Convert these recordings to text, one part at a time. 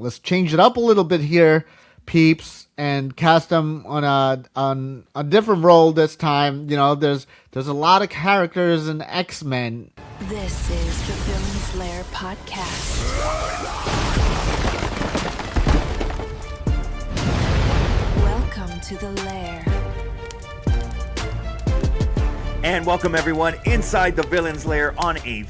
let's change it up a little bit here, peeps, and cast them on a different role this time. There's a lot of characters in X-Men. This is the Villainz Lair podcast. Welcome to the lair. And welcome everyone inside the Villainz Lair on a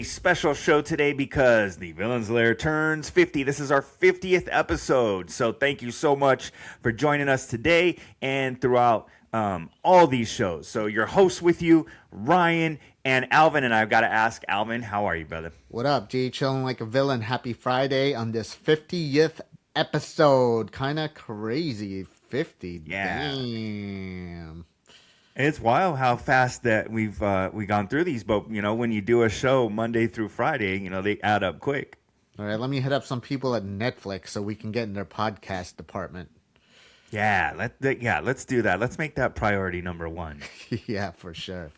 special show today because the Villainz Lair turns 50. This is our 50th episode. So thank you so much for joining us today and throughout all these shows. So your hosts with you, Ryan and Alvin. And I've got to ask, Alvin, how are you, brother? What up, G? Chilling like a villain. Happy Friday on this 50th episode. Kind of crazy. 50. Yeah. Damn. It's wild how fast that we've gone through these, but when you do a show Monday through Friday, they add up quick. All right, let me hit up some people at Netflix so we can get in their podcast department. Yeah, let's do that. Let's make that priority number one. Yeah, for sure.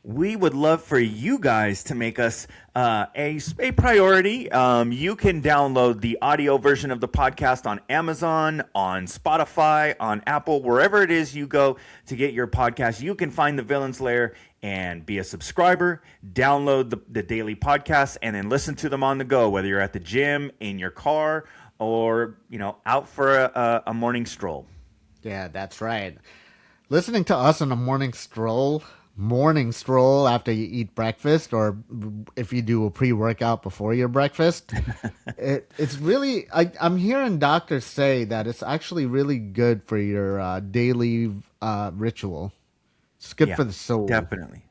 We would love for you guys to make us a priority. You can download the audio version of the podcast on Amazon, on Spotify, on Apple, wherever it is you go to get your podcast. You can find the Villainz Lair and be a subscriber, download the daily podcasts, and then listen to them on the go, whether you're at the gym, in your car, or out for a morning stroll. Yeah, that's right. Listening to us on a morning stroll after you eat breakfast, or if you do a pre-workout before your breakfast, it's really, I'm hearing doctors say that it's actually really good for your daily ritual. It's good for the soul. Definitely.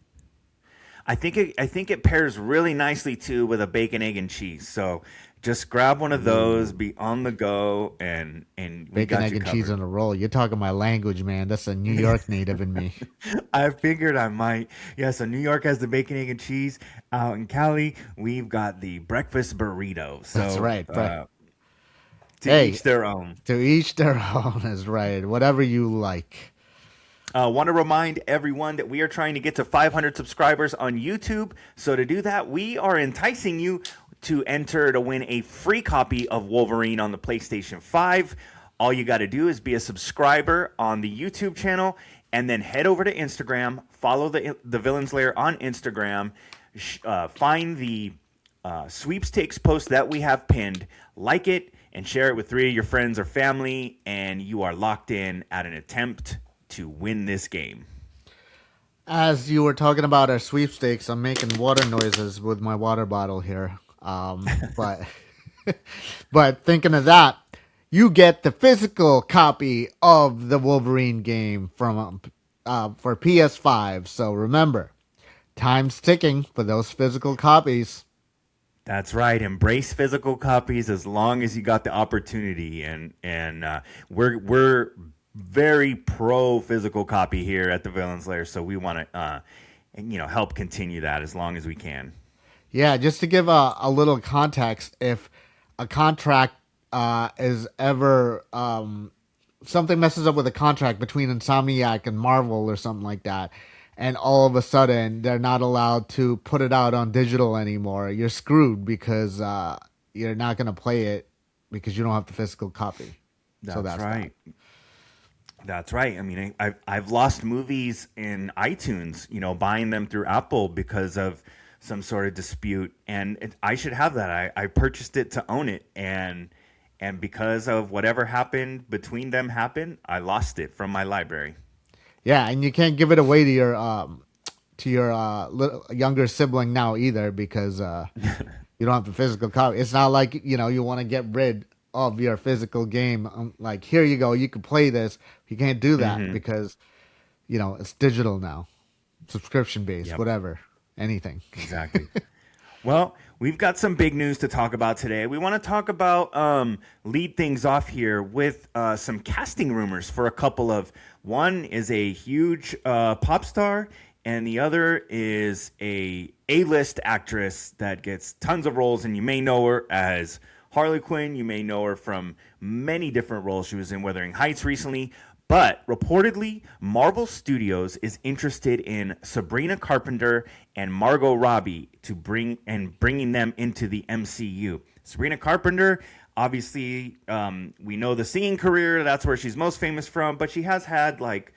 I think it pairs really nicely too with a bacon, egg, and cheese. So just grab one of those, be on the go, and bacon, egg, and cheese on a roll. You're talking my language, man. That's a New York native in me. I figured I might. Yeah, so New York has the bacon, egg, and cheese. Out in Cali, we've got the breakfast burrito. So, that's right. To each their own. To each their own is right. Whatever you like. Want to remind everyone that we are trying to get to 500 subscribers on YouTube. So to do that, we are enticing you to enter to win a free copy of Wolverine on the PlayStation 5. All you got to do is be a subscriber on the YouTube channel and then head over to Instagram, follow the Villainz Lair on Instagram, find the sweepstakes post that we have pinned, like it, and share it with 3 of your friends or family, and you are locked in at an attempt to win this game. As you were talking about our sweepstakes, I'm making water noises with my water bottle here. But thinking of that, you get the physical copy of the Wolverine game from for PS5. So remember, time's ticking for those physical copies. That's right. Embrace physical copies as long as you got the opportunity, and we're very pro physical copy here at the Villainz Lair, so we want to help continue that as long as we can. Yeah, just to give a little context, if a contract is ever something messes up with a contract between Insomniac and Marvel or something like that, and all of a sudden they're not allowed to put it out on digital anymore, you're screwed because you're not going to play it because you don't have the physical copy. That's right. That's right. I mean, I've lost movies in iTunes, buying them through Apple because of some sort of dispute, and I should have that. I purchased it to own it, and because of whatever happened between them I lost it from my library. Yeah, and you can't give it away to your little younger sibling now either because you don't have the physical copy. It's not like you want to get rid of your physical game. Like, here you go, you can play this. You can't do that because it's digital now, subscription based, whatever. Anything. Exactly. Well, we've got some big news to talk about today. We want to talk about, lead things off here with some casting rumors for a couple of, one is a huge pop star, and the other is a A-list actress that gets tons of roles, and you may know her as Harley Quinn. You may know her from many different roles she was in Wuthering Heights recently. But reportedly, Marvel Studios is interested in Sabrina Carpenter and Margot Robbie bringing them into the MCU. Sabrina Carpenter, obviously, we know the singing career. That's where she's most famous from. But she has had like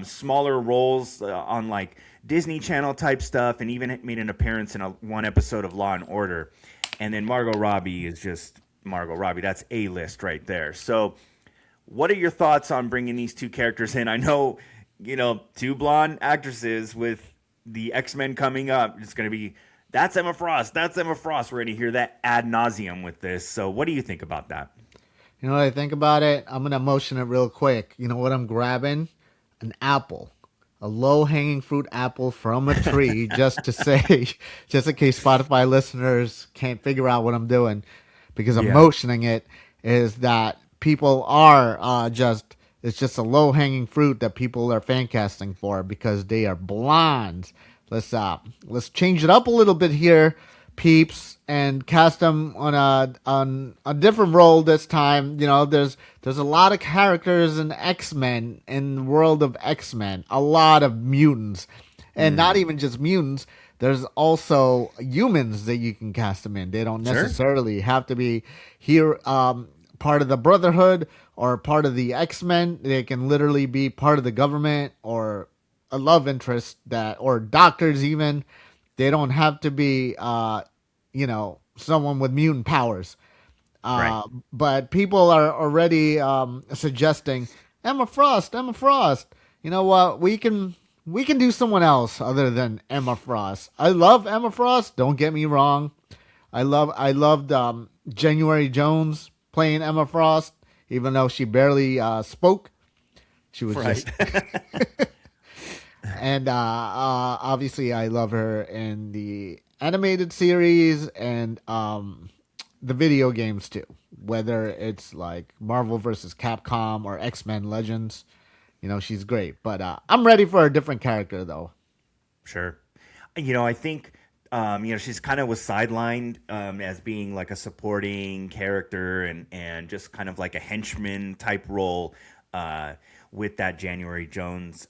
smaller roles on like Disney Channel type stuff, and even made an appearance in one episode of Law and Order. And then Margot Robbie is just Margot Robbie. That's A-list right there. So, what are your thoughts on bringing these two characters in? I know, two blonde actresses with the X-Men coming up. It's going to be, that's Emma Frost. That's Emma Frost. We're going to hear that ad nauseum with this. So, what do you think about that? You know what I think about it? I'm going to motion it real quick. You know what I'm grabbing? An apple. A low-hanging fruit apple from a tree, just to say, just in case Spotify listeners can't figure out what I'm doing, because I'm motioning it, is that people are it's just a low-hanging fruit that people are fan casting for because they are blonde. Let's change it up a little bit here, peeps, and cast them on a different role this time. There's a lot of characters in X-Men, in the world of X-Men, a lot of mutants, and not even just mutants. There's also humans that you can cast them in. They don't necessarily have to be here, part of the Brotherhood or part of the X-Men. They can literally be part of the government or a love interest or doctors even. They don't have to be, someone with mutant powers. Right. But people are already suggesting Emma Frost. You know what? We can do someone else other than Emma Frost. I love Emma Frost. Don't get me wrong. I loved January Jones playing Emma Frost, even though she barely spoke. She was just. And obviously, I love her in the animated series and the video games too. Whether it's like Marvel versus Capcom or X-Men Legends, she's great. But I'm ready for a different character though. Sure. I think she's kind of was sidelined as being like a supporting character and just kind of like a henchman type role with that January Jones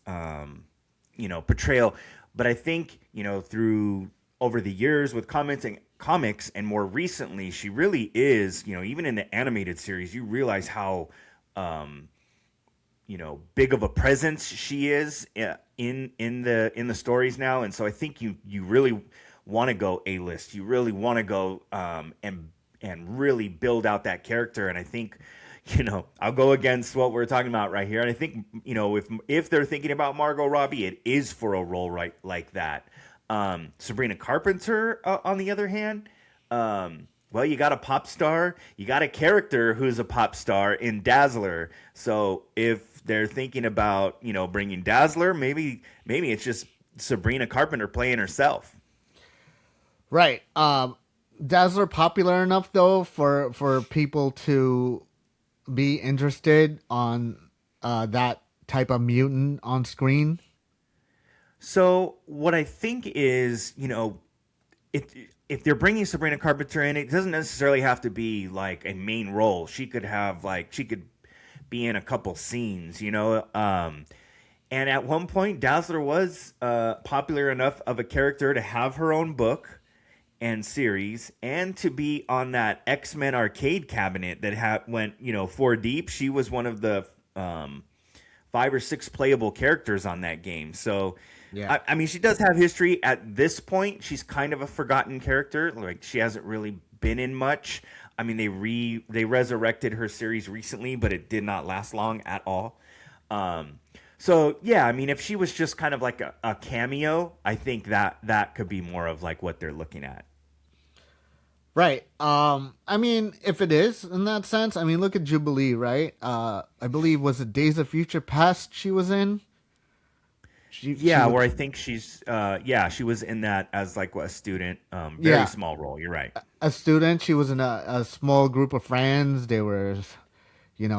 portrayal. But I think, through over the years with comics and more recently, she really is, even in the animated series, you realize how, big of a presence she is in the stories now. And so I think you really want to go A-list. You really want to go and really build out that character. And I think, I'll go against what we're talking about right here. And I think, if they're thinking about Margot Robbie, it is for a role right like that. Sabrina Carpenter, on the other hand, well, you got a pop star. You got a character who's a pop star in Dazzler. So if they're thinking about, bringing Dazzler, maybe it's just Sabrina Carpenter playing herself. Right. Dazzler popular enough, though, for people to be interested on that type of mutant on screen? So what I think is, if they're bringing Sabrina Carpenter in, it doesn't necessarily have to be like a main role. She could be in a couple scenes, And at one point, Dazzler was popular enough of a character to have her own book and series, and to be on that X-Men arcade cabinet that went 4 deep. She was one of the 5 or 6 playable characters on that game. So, yeah. I mean, she does have history. At this point, she's kind of a forgotten character. Like, she hasn't really been in much. I mean, they resurrected her series recently, but it did not last long at all. So, yeah, I mean, if she was just kind of like a cameo, I think that could be more of like what they're looking at. Right. I mean, if it is in that sense, I mean, look at Jubilee, right? I believe, was it Days of Future Past she was in? Where I think she's, she was in that as like a student, very small role. You're right. A student. She was in a small group of friends. They were,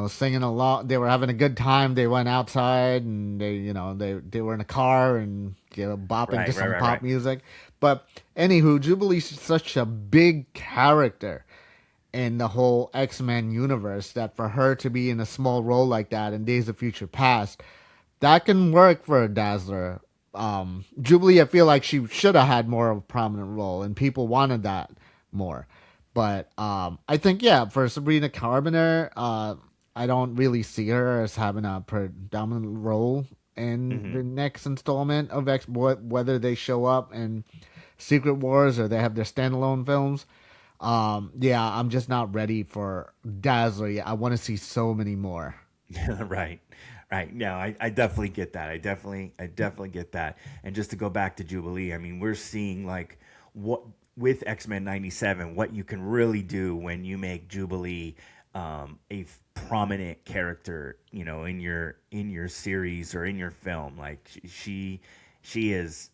singing along. They were having a good time. They went outside and they were in a car and bopping to some pop music. But anywho, Jubilee's such a big character in the whole X-Men universe that for her to be in a small role like that in Days of Future Past, that can work for a Dazzler. Jubilee, I feel like she should have had more of a prominent role, and people wanted that more. But I think yeah, for Sabrina Carpenter, I don't really see her as having a predominant role in Hmm. the next installment of whether they show up in Secret Wars or they have their standalone films. Yeah, I'm just not ready for Dazzler yet. I want to see so many more. Right. Right. No, I definitely get that. I definitely get that. And just to go back to Jubilee, I mean, we're seeing like what with X-Men 97, what you can really do when you make Jubilee prominent character, in your series or in your film. Like she is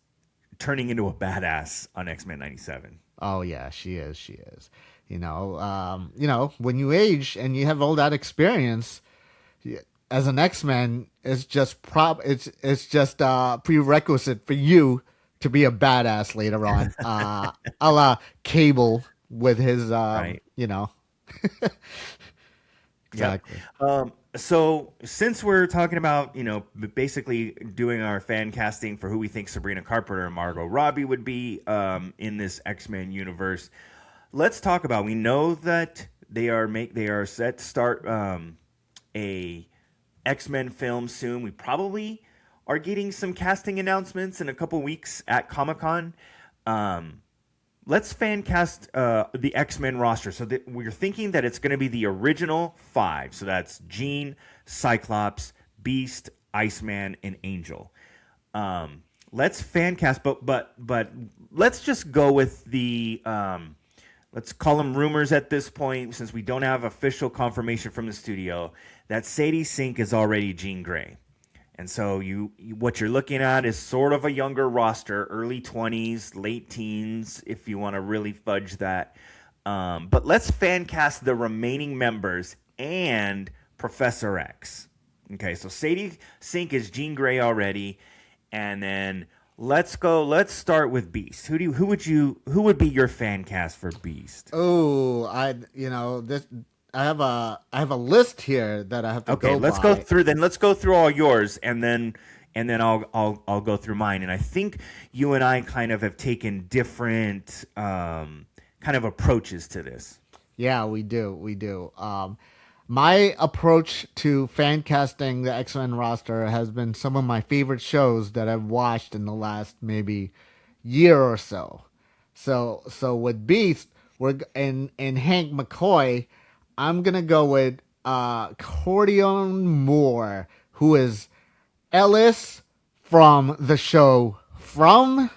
turning into a badass on X-Men 97. Oh yeah, she is. She is. When you age and you have all that experience, as an X-Men, it's just prerequisite for you to be a badass later on. A la Cable with his Right. Yep. exactly. So since we're talking about, basically doing our fan casting for who we think Sabrina Carpenter and Margot Robbie would be in this X-Men universe, let's talk about. We know that they are set to start a X-Men film soon. We probably are getting some casting announcements in a couple weeks at Comic-Con. Um, let's fan cast the X-Men roster. So that we're thinking that it's going to be the original five. So that's Jean, Cyclops, Beast, Iceman, and Angel. Let's fan cast, but let's just go with the let's call them rumors at this point, since we don't have official confirmation from the studio that Sadie Sink is already Jean Grey. And so what you're looking at is sort of a younger roster, early 20s, late teens, if you want to really fudge that. But let's fan cast the remaining members and Professor X. Okay, so Sadie Sink is Jean Grey already, and then let's go. Let's start with Beast. Who would be your fan cast for Beast? Oh, I have a list here that I have to Okay, go let's go by. through then. Let's go through all yours, and then I'll go through mine. And I think you and I kind of have taken different kind of approaches to this. Yeah, we do. We do. My approach to fan casting the X Men roster has been some of my favorite shows that I've watched in the last maybe year or so. So with Beast, and Hank McCoy, I'm gonna go with Cordion Moore, who is Ellis from the show From,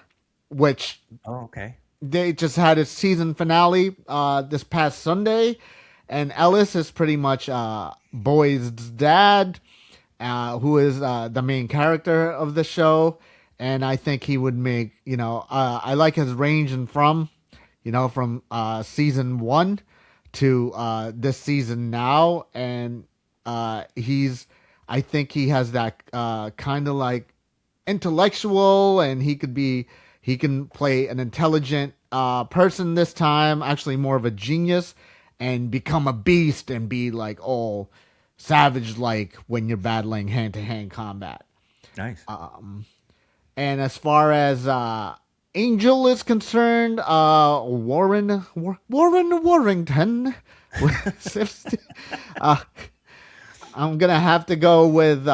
which Oh, okay. they just had its season finale this past Sunday, and Ellis is pretty much Boyd's dad, who is the main character of the show, and I think he would make I like his range and from season one to this season now, and he's I think he has that kind of like intellectual, and he can play an intelligent person this time, actually more of a genius, and become a beast and be like all savage like when you're battling hand to hand combat. Nice. And as far as Angel is concerned, Warren Warrington. uh, I'm gonna have to go with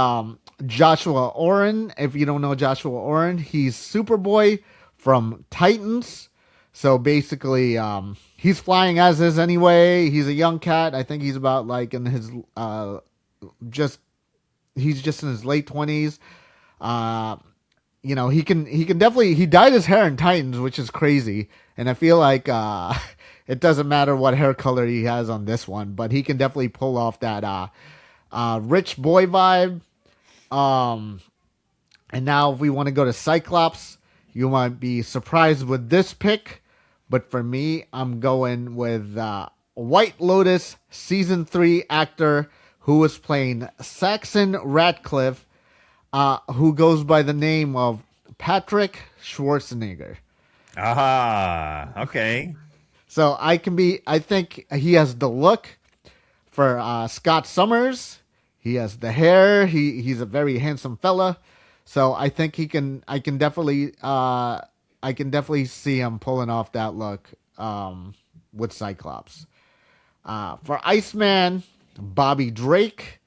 Joshua Oren. If you don't know Joshua Oren, he's Superboy from Titans. So basically, he's flying as is anyway. He's a young cat. I think he's about like in his just he's just in his late 20s. Uh, he can definitely he dyed his hair in Titans, which is crazy. And I feel like it doesn't matter what hair color he has on this one, but he can definitely pull off that rich boy vibe. Um, and now if we want to go to Cyclops, you might be surprised with this pick, but for me, I'm going with White Lotus season 3 actor who was playing Saxon Ratcliffe, who goes by the name of Patrick Schwarzenegger. Ah, okay. So I think he has the look for Scott Summers. He has the hair. He's a very handsome fella. So I think I can definitely see him pulling off that look. with Cyclops. For Iceman, Bobby Drake.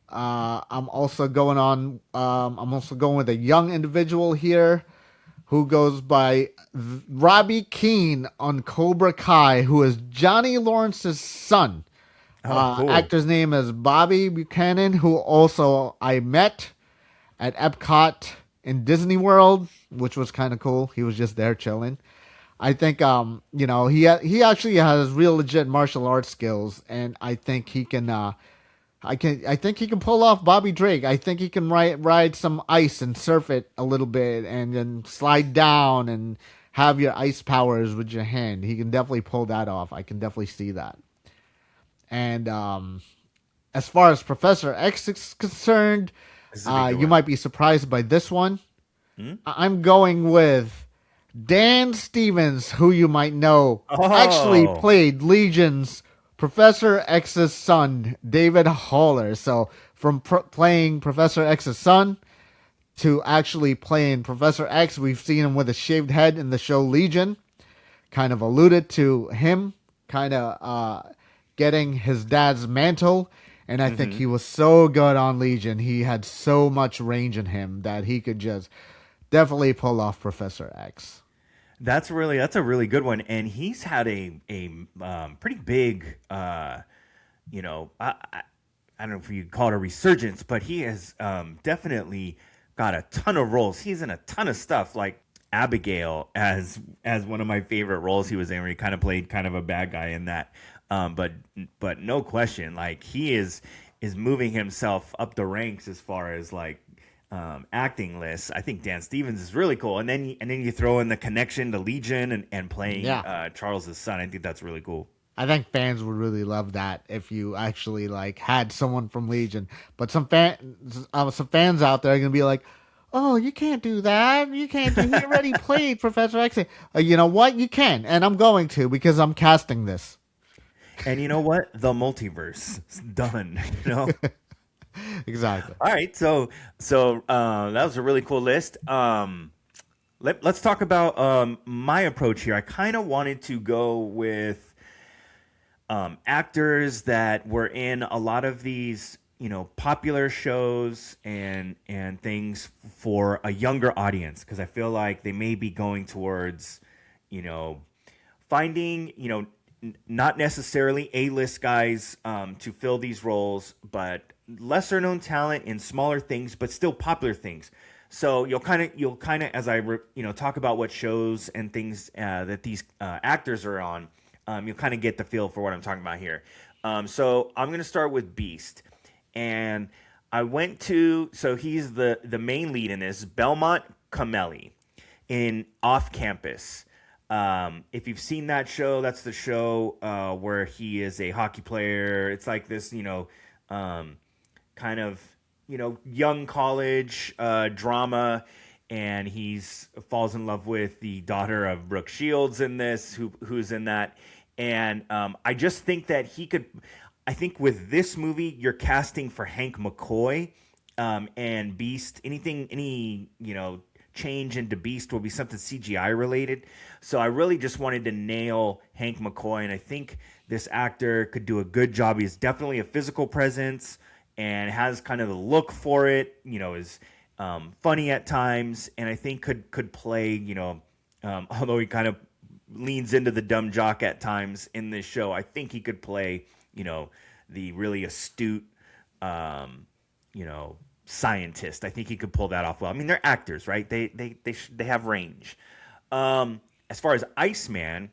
I'm also going on. I'm also going with a young individual here who goes by Robbie Keane on Cobra Kai, who is Johnny Lawrence's son. Oh, cool. Actor's name is Bobby Buchanan, who also I met at Epcot in Disney World, which was kind of cool. He was just there chilling. I think he actually has real legit martial arts skills, and I think he can. I think he can pull off Bobby Drake. I think he can ride some ice and surf it a little bit, and then slide down and have your ice powers with your hand. He can definitely pull that off. I can definitely see that. And as far as Professor X is concerned, This is a big you one. might be surprised by this one. I'm going with Dan Stevens, who you might know actually Oh, played Legion's Professor X's son, David Haller. So from playing Professor X's son to actually playing Professor X, we've seen him with a shaved head in the show Legion. Kind of alluded to him kind of getting his dad's mantle. And I think he was so good on Legion. He had so much range in him that he could just definitely pull off Professor X. that's a really good one, and he's had a pretty big, you know, I don't know if you'd call it a resurgence, but he has definitely got a ton of roles. He's in a ton of stuff, like Abigail as one of my favorite roles he was in, where he kind of played kind of a bad guy in that. But no question, like he is moving himself up the ranks as far as like acting lists. I think Dan Stevens is really cool, and then you throw in the connection to Legion and playing Yeah. Charles's son. I think that's really cool. I think fans would really love that if you actually like had someone from Legion. But some fans out there are gonna be like, "Oh, you can't do that. You can't do. He already played Professor X." You know what? You can, and I'm going to because I'm casting this. And you know what? The multiverse is done. You know. Exactly. All right, so that was a really cool list. Let's talk about my approach here. I kind of wanted to go with actors that were in a lot of these, you know, popular shows and things for a younger audience, because I feel like they may be going towards, you know, finding, you know, not necessarily A-list guys to fill these roles, but lesser known talent in smaller things, but still popular things. So you'll kind of as talk about what shows and things that these actors are on, you'll kind of get the feel for what I'm talking about here. So I'm going to start with Beast, and he's the main lead in this, Belmont Cameli in Off Campus. If you've seen that show, that's the show where he is a hockey player. It's like this, kind of, young college drama, and he's falls in love with the daughter of Brooke Shields in this, who's in that. And I just think that he could. I think with this movie, you're casting for Hank McCoy, and Beast. Any change into Beast will be something CGI related. So I really just wanted to nail Hank McCoy, and I think this actor could do a good job. He's definitely a physical presence and has kind of the look for it. Is funny at times, and I think could play. Although he kind of leans into the dumb jock at times in this show, I think he could play. The really astute. Scientist. I think he could pull that off well. I mean, they're actors, right? They have range. As far as Iceman,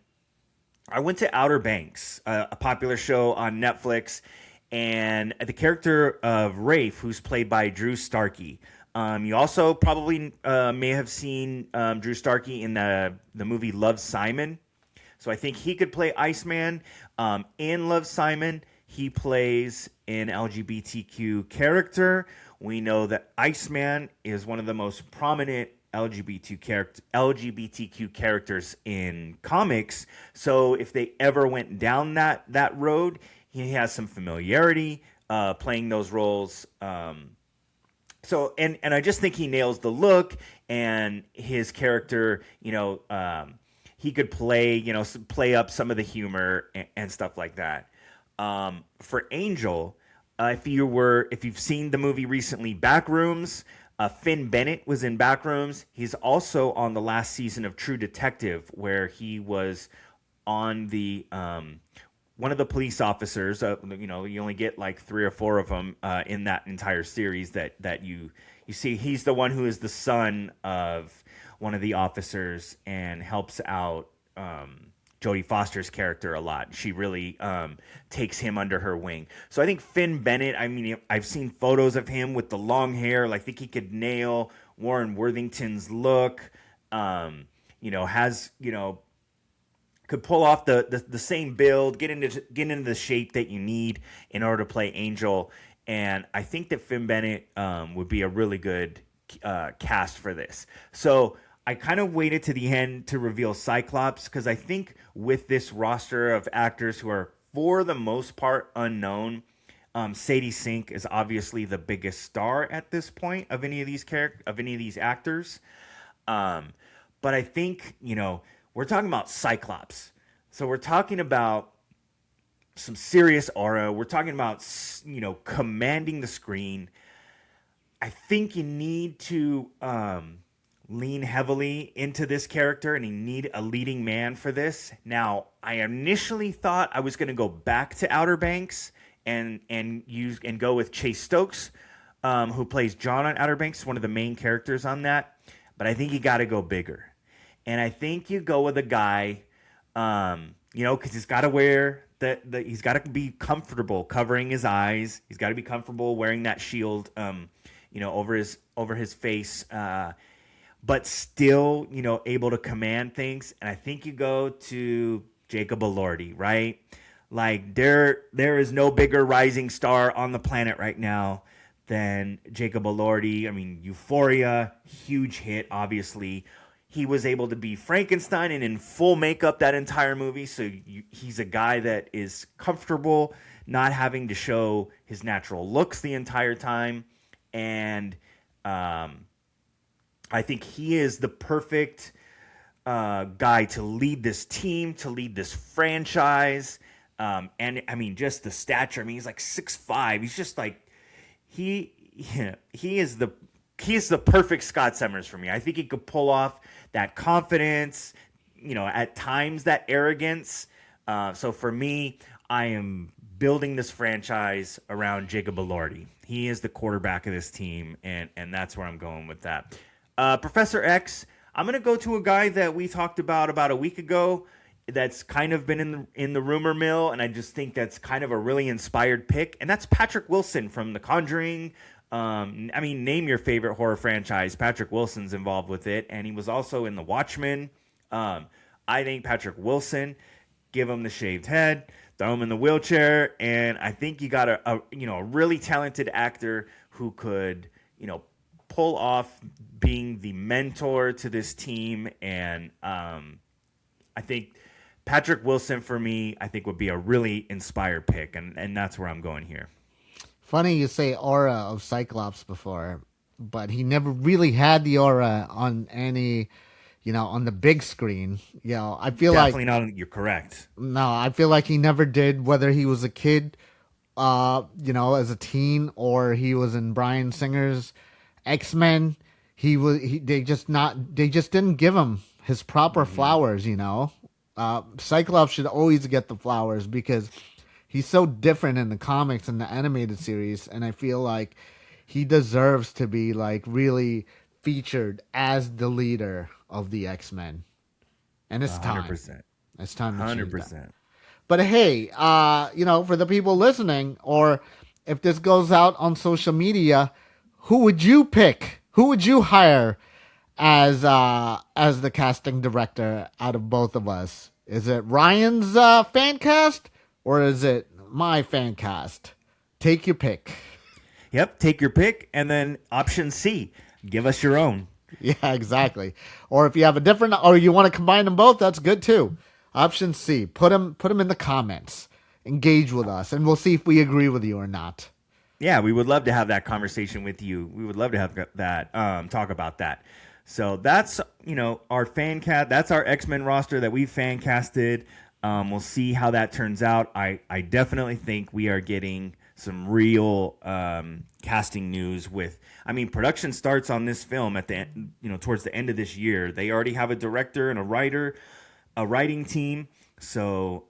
I went to Outer Banks, a popular show on Netflix, and the character of Rafe, who's played by Drew Starkey. You also probably may have seen Drew Starkey in the movie Love, Simon. So I think he could play Iceman. In Love, Simon, he plays an LGBTQ character. We know that Iceman is one of the most prominent LGBTQ characters in comics. So if they ever went down that road, he has some familiarity playing those roles. So I just think he nails the look, and his character, he could play, play up some of the humor and stuff like that. For Angel, if you've seen the movie recently, Backrooms, Finn Bennett was in Backrooms. He's also on the last season of True Detective, where he was on the one of the police officers. You only get like 3 or 4 of them in that entire series that you see. He's the one who is the son of one of the officers and helps out Jodie Foster's character a lot. She really takes him under her wing. So I think Finn Bennett, I mean, I've seen photos of him with the long hair. I think he could nail Warren Worthington's look. Could pull off the same build, get into the shape that you need in order to play Angel. And I think that Finn Bennett would be a really good cast for this. So I kind of waited to the end to reveal Cyclops, because I think with this roster of actors who are, for the most part, unknown, Sadie Sink is obviously the biggest star at this point of any of these actors. But I think, we're talking about Cyclops. So we're talking about some serious aura. We're talking about, commanding the screen. I think you need to lean heavily into this character, and you need a leading man for this. Now, I initially thought I was going to go back to Outer Banks and go with Chase Stokes, who plays John on Outer Banks, one of the main characters on that. But I think you got to go bigger. And I think you go with a guy, because he's got to wear he's got to be comfortable covering his eyes. He's got to be comfortable wearing that shield, over his face, but still, able to command things. And I think you go to Jacob Elordi, right? Like there is no bigger rising star on the planet right now than Jacob Elordi. I mean, Euphoria, huge hit, obviously. He was able to be Frankenstein and in full makeup that entire movie. So he's a guy that is comfortable not having to show his natural looks the entire time. And I think he is the perfect guy to lead this team, to lead this franchise. And I mean, just the stature. I mean, he's like 6'5". He's just like, he is the perfect Scott Summers for me. I think he could pull off that confidence, at times that arrogance. So for me, I am building this franchise around Jacob Elordi. He is the quarterback of this team, and that's where I'm going with that. Professor X, I'm going to go to a guy that we talked about a week ago that's kind of been in the rumor mill, and I just think that's kind of a really inspired pick, and that's Patrick Wilson from The Conjuring. Name your favorite horror franchise. Patrick Wilson's involved with it, and he was also in The Watchmen. I think Patrick Wilson, give him the shaved head, throw him in the wheelchair, and I think you got a really talented actor who could, pull off being the mentor to this team. And I think Patrick Wilson, for me, I think would be a really inspired pick, and that's where I'm going here. Funny you say aura of Cyclops before, but he never really had the aura on any, on the big screen. I feel Definitely not. You're correct. No, I feel like he never did, whether he was a kid, as a teen, or he was in Bryan Singer's X-Men. They just didn't give him his proper flowers. Cyclops should always get the flowers because he's so different in the comics and the animated series, and I feel like he deserves to be really featured as the leader of the X-Men. And it's 100%. time. It's time to 100%. But hey, for the people listening, or if this goes out on social media, who would you pick? Who would you hire as the casting director out of both of us? Is it Ryan's fan cast? Or is it my fan cast? Take your pick. Yep, take your pick. And then option C, give us your own. Yeah, exactly. Or if you have a different, or you want to combine them both, that's good too. Option C, put them in the comments. Engage with us, and we'll see if we agree with you or not. Yeah, we would love to have that conversation with you. We would love to have that, talk about that. So that's our fan cast. That's our X-Men roster that we fan casted. We'll see how that turns out. I definitely think we are getting some real casting news. Production starts on this film at the end, towards the end of this year. They already have a director and a writer, a writing team. So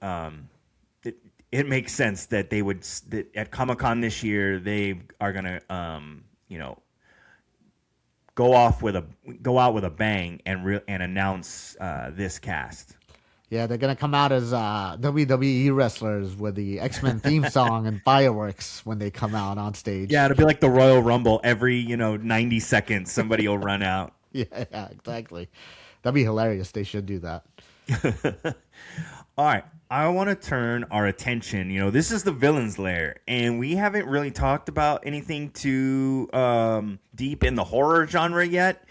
it makes sense that that at Comic-Con this year they are gonna go out with a bang and announce this cast. Yeah, they're gonna come out as WWE wrestlers with the X-Men theme song and fireworks when they come out on stage. Yeah, it'll be like the Royal Rumble. Every 90 seconds, somebody will run out. Yeah, exactly. That'd be hilarious. They should do that. All right, I want to turn our attention. This is the Villainz Lair, and we haven't really talked about anything too deep in the horror genre yet.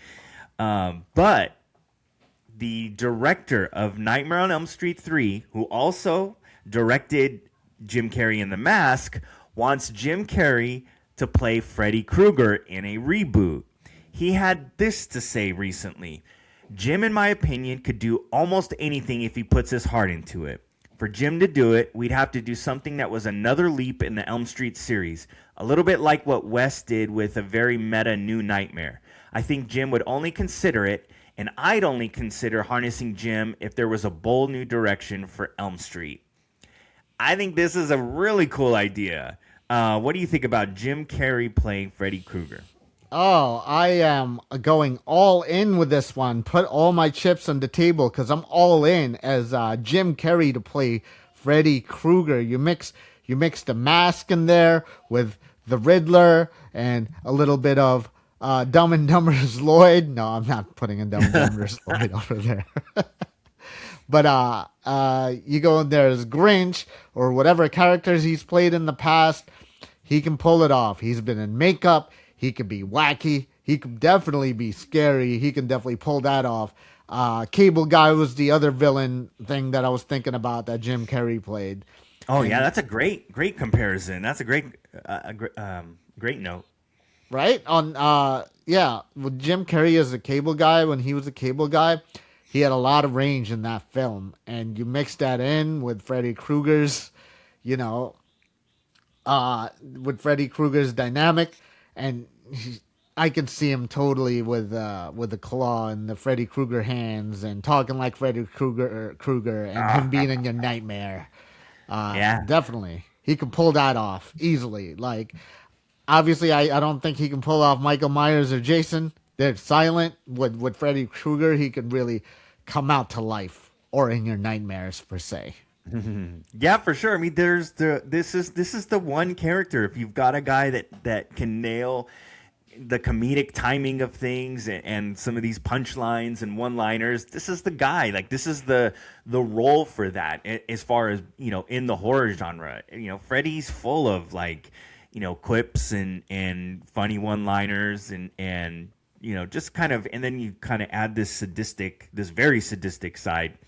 But the director of Nightmare on Elm Street 3, who also directed Jim Carrey in The Mask, wants Jim Carrey to play Freddy Krueger in a reboot. He had this to say recently. Jim, in my opinion, could do almost anything if he puts his heart into it. For Jim to do it, we'd have to do something that was another leap in the Elm Street series, a little bit like what Wes did with a very meta New Nightmare. I think Jim would only consider it, and I'd only consider harnessing Jim if there was a bold new direction for Elm Street. I think this is a really cool idea. What do you think about Jim Carrey playing Freddy Krueger? Oh, I am going all in with this one. Put all my chips on the table because I'm all in as Jim Carrey to play Freddy Krueger. You mix the Mask in there with the Riddler and a little bit of Dumb and Dumber's Lloyd. No, I'm not putting in Dumb and Dumber's Lloyd over there. But you go in there as Grinch or whatever characters he's played in the past. He can pull it off. He's been in makeup. He could be wacky. He could definitely be scary. He can definitely pull that off. Cable Guy was the other villain thing that I was thinking about that Jim Carrey played. Oh, yeah, that's a great comparison. That's a great note. Right? With Jim Carrey as a Cable Guy, when he was a Cable Guy, he had a lot of range in that film. And you mix that in with Freddy Krueger's, with Freddy Krueger's dynamic, and I can see him totally with the claw and the Freddy Krueger hands and talking like Freddy Krueger and him being in your nightmare. Yeah, definitely he can pull that off easily. Like, obviously, I don't think he can pull off Michael Myers or Jason. They're silent. With Freddy Krueger, he can really come out to life or in your nightmares per se. Yeah, for sure. I mean, this is the one character. If you've got a guy that can nail the comedic timing of things and some of these punchlines and one-liners, this is the guy. Like, this is the role for that. As far as in the horror genre, Freddy's full of quips and funny one-liners and just kind of, and then you kind of add this very sadistic side,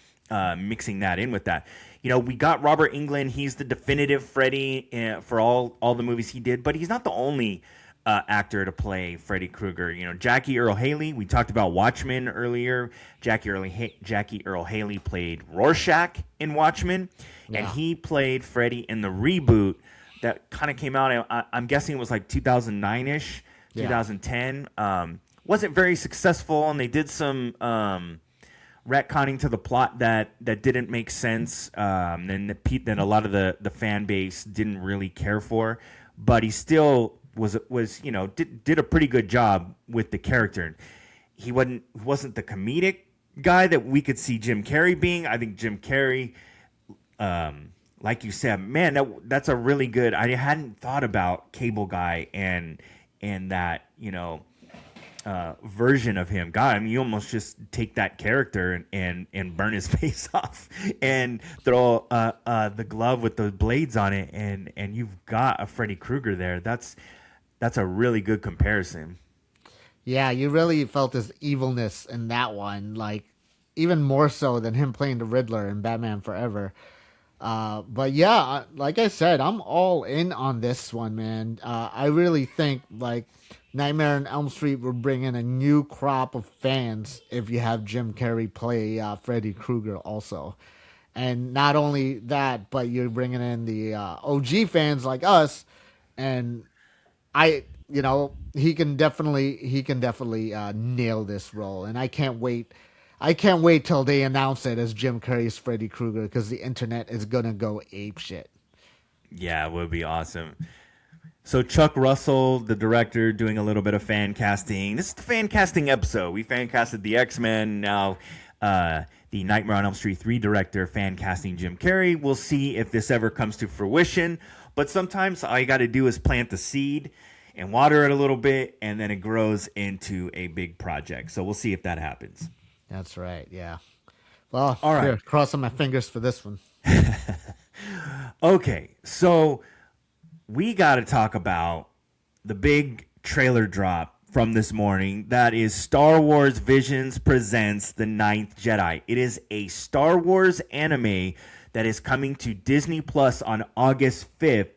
mixing that in with that. We got Robert Englund. He's the definitive Freddy for all the movies he did, but he's not the only actor to play Freddy Krueger. Jackie Earle Haley. We talked about Watchmen earlier. Jackie Earle Haley played Rorschach in Watchmen, and he played Freddy in the reboot that kind of came out. I'm guessing it was like 2009-ish, 2010. Wasn't very successful, and they did some retconning to the plot that didn't make sense, and that a lot of the fan base didn't really care for. But he still did a pretty good job with the character. He wasn't the comedic guy that we could see Jim Carrey being. I think Jim Carrey, like you said, man, that's a really good. I hadn't thought about Cable Guy and that version of him. God, I mean, you almost just take that character and burn his face off and throw the glove with the blades on it, and you've got a Freddy Krueger there. That's a really good comparison. Yeah, you really felt his evilness in that one, like even more so than him playing the Riddler in Batman Forever. But yeah, like I said, I'm all in on this one, man. I really think like Nightmare on Elm Street will bring in a new crop of fans if you have Jim Carrey play Freddy Krueger also. And not only that, but you're bringing in the OG fans like us, and he can definitely nail this role, and I can't wait. I can't wait till they announce it as Jim Carrey's Freddy Krueger because the internet is gonna go ape shit. Yeah, it would be awesome. So Chuck Russell, the director, doing a little bit of fan casting. This is the fan casting episode. We fan casted the X-Men. Now, the Nightmare on Elm Street 3 director fan casting Jim Carrey. We'll see if this ever comes to fruition. But sometimes all you got to do is plant the seed and water it a little bit, and then it grows into a big project. So we'll see if that happens. That's right. Yeah. Well, all right. Here, crossing my fingers for this one. Okay, so we got to talk about the big trailer drop from this morning. That is Star Wars Visions presents The Ninth Jedi. It is a Star Wars anime that is coming to Disney Plus on August 5th.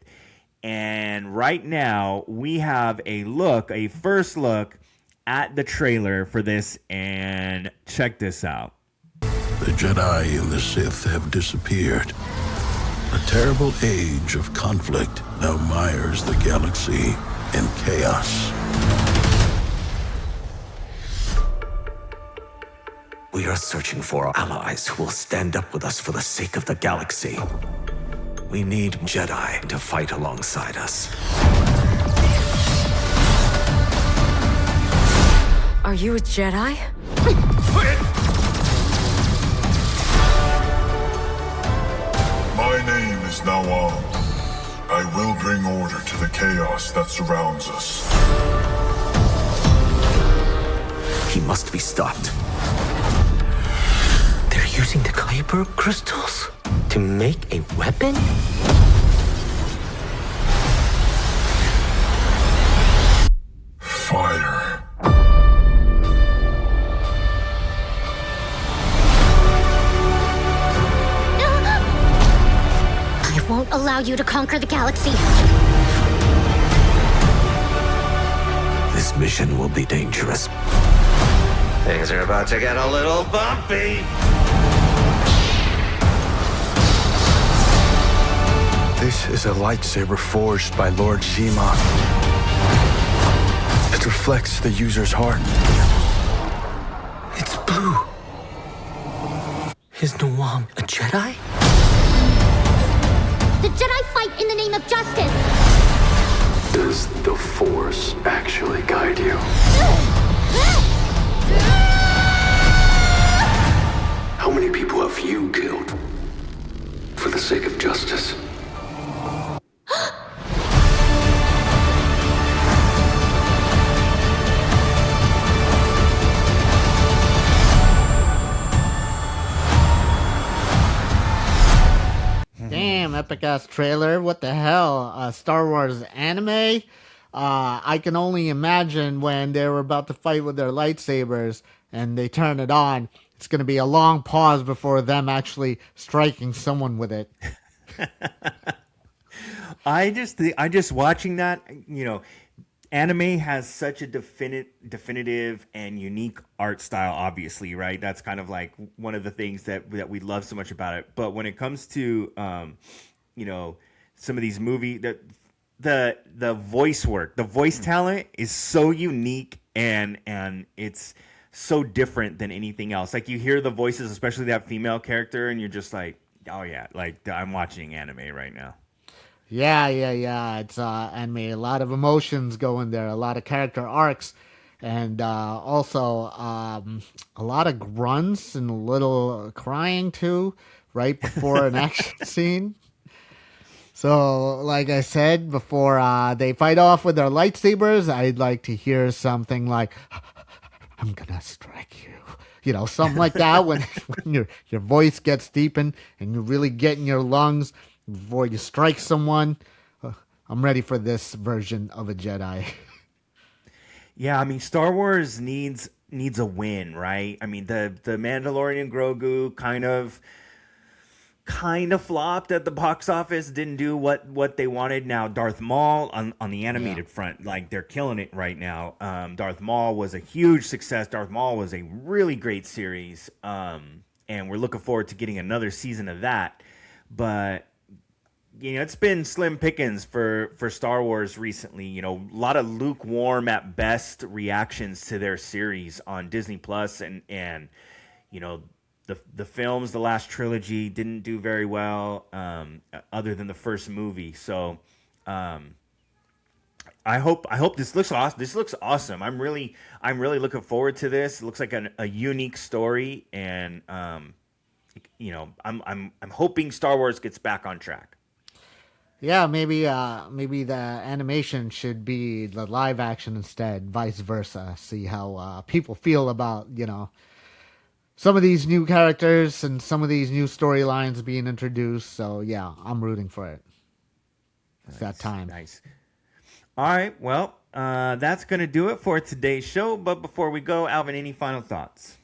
And right now we have a first look at the trailer for this, and check this out. The Jedi and the Sith have disappeared. A terrible age of conflict now mires the galaxy in chaos. We are searching for allies who will stand up with us for the sake of the galaxy. We need Jedi to fight alongside us. Are you a Jedi? My name is Nawam. I will bring order to the chaos that surrounds us. He must be stopped. They're using the Kyber crystals to make a weapon? Fire. I won't allow you to conquer the galaxy. This mission will be dangerous. Things are about to get a little bumpy. This is a lightsaber forged by Lord Zima. It reflects the user's heart. It's blue. Is Nawam a Jedi? The Jedi fight in the name of justice. Does the Force actually guide you? How many people have you killed for the sake of justice? Damn, epic ass trailer. What the hell? Star Wars anime? I can only imagine when they were about to fight with their lightsabers and they turn it on. It's going to be a long pause before them actually striking someone with it. I just watching that, anime has such a definitive and unique art style, obviously, right? That's kind of like one of the things that we love so much about it. But when it comes to, some of these movies, the voice work, the voice talent is so unique and it's so different than anything else. Like you hear the voices, especially that female character, and you're just like, oh yeah, like I'm watching anime right now. Yeah. It's anime. A lot of emotions go in there, a lot of character arcs, and also a lot of grunts and a little crying too, right before an action scene. So, like I said, before they fight off with their lightsabers, I'd like to hear something like, I'm gonna strike you. Something like that when your voice gets deepened and you really get in your lungs before you strike someone. I'm ready for this version of a Jedi. Yeah, I mean, Star Wars needs a win, right? I mean, the Mandalorian Grogu kind of kind of flopped at the box office, didn't do what they wanted. Now Darth Maul on the animated front, like they're killing it right now. Darth Maul was a huge success. Darth Maul was a really great series, and we're looking forward to getting another season of that. But it's been slim pickings for Star Wars recently. A lot of lukewarm at best reactions to their series on Disney Plus, and the films, the last trilogy didn't do very well, other than the first movie. So I hope this looks awesome. This looks awesome. I'm really looking forward to this. It looks like a unique story, and I'm hoping Star Wars gets back on track. Yeah, maybe the animation should be the live action instead, vice versa. See how people feel about some of these new characters and some of these new storylines being introduced. So yeah, I'm rooting for it. It's that time. Nice. All right. Well, that's going to do it for today's show. But before we go, Alvin, any final thoughts?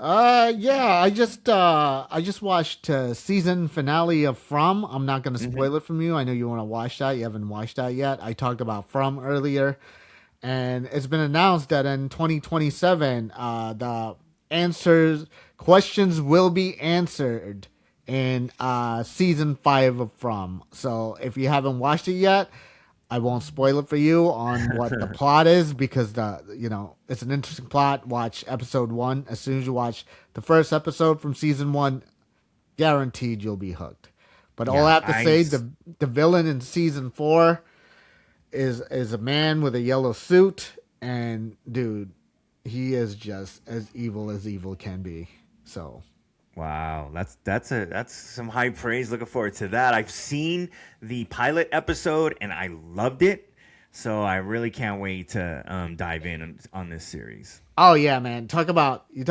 Yeah, I just watched season finale of From. I'm not going to spoil it from you. I know you want to watch that. You haven't watched that yet. I talked about From earlier, and it's been announced that in 2027, the questions will be answered in season 5 of From. So if you haven't watched it yet, I won't spoil it for you on what the plot is, because it's an interesting plot. Watch episode 1. As soon as you watch the first episode from season 1, guaranteed you'll be hooked. But all I have to say, the villain in season 4 is a man with a yellow suit, and dude, he is just as evil can be. So, wow, that's some high praise. Looking forward to that. I've seen the pilot episode and I loved it, so I really can't wait to dive in on this series. Oh yeah, man! You're talking about Jim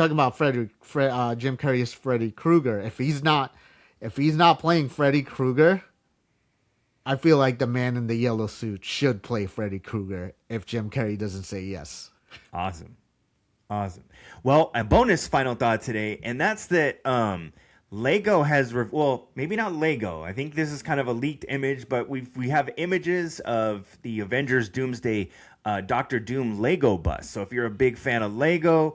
Carrey's Freddy Krueger. If he's not playing Freddy Krueger, I feel like the man in the yellow suit should play Freddy Krueger if Jim Carrey doesn't say yes. Awesome. Well, a bonus final thought today, and that's that Lego has maybe not Lego. I think this is kind of a leaked image, but we have images of the Avengers Doomsday Doctor Doom Lego bus. So if you're a big fan of Lego,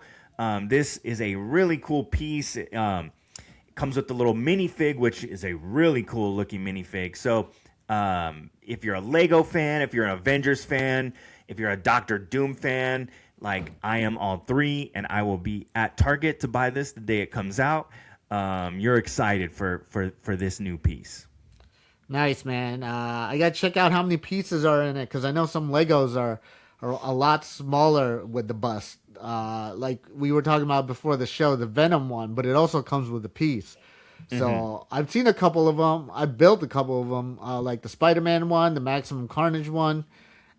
this is a really cool piece. It comes with the little minifig, which is a really cool looking minifig. So if you're a Lego fan, if you're an Avengers fan, if you're a Doctor Doom fan, like I am all three, and I will be at Target to buy this the day it comes out. You're excited for this new piece. Nice, man. I got to check out how many pieces are in it, because I know some Legos are a lot smaller with the bust. Like we were talking about before the show, the Venom one, but it also comes with a piece. So I've seen a couple of them. I built a couple of them, like the Spider-Man one, the Maximum Carnage one.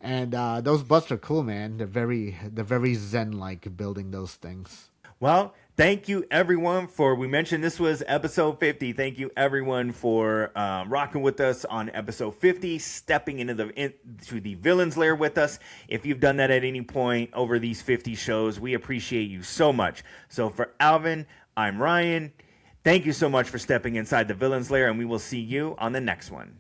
And those busts are cool, man. They're very zen-like building those things. Well, thank you everyone we mentioned this was episode 50. Thank you everyone for rocking with us on episode 50, stepping into the Villainz Lair with us. If you've done that at any point over these 50 shows, we appreciate you so much. So for Alvin, I'm Ryan. Thank you so much for stepping inside the Villainz Lair, and we will see you on the next one.